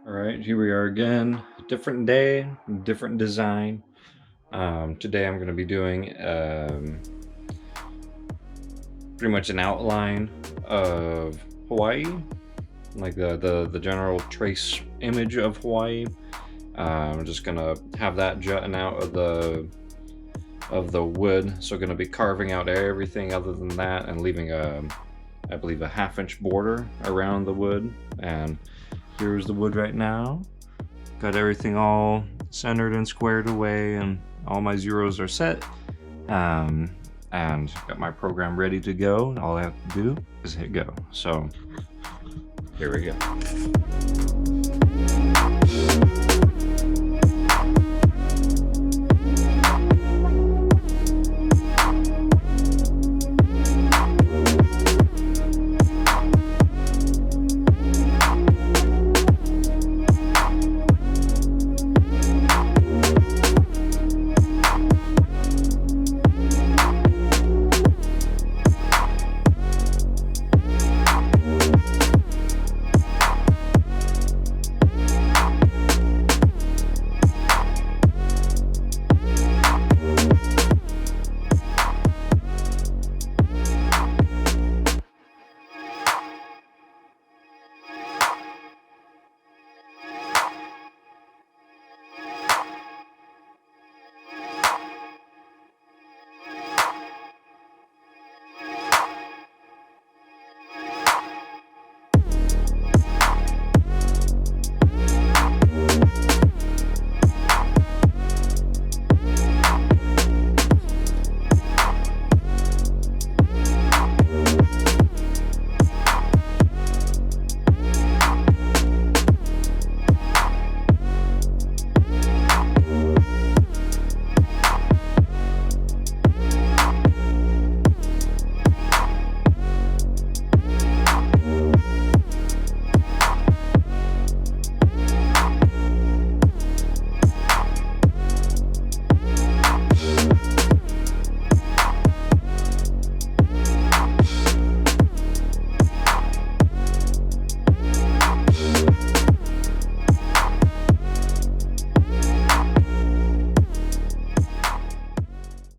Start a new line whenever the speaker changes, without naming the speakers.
All right, here we are again. Different day, different design. Today I'm going to be doing pretty much an outline of Hawaii, like the general trace image of Hawaii. I'm just gonna have that jutting out of the wood. So going to be carving out everything other than that and leaving I believe a 1/2 inch border around the wood. And here's the wood right now. Got everything all centered and squared away, and all my zeros are set. And got my program ready to go. All I have to do is hit go. So here we go.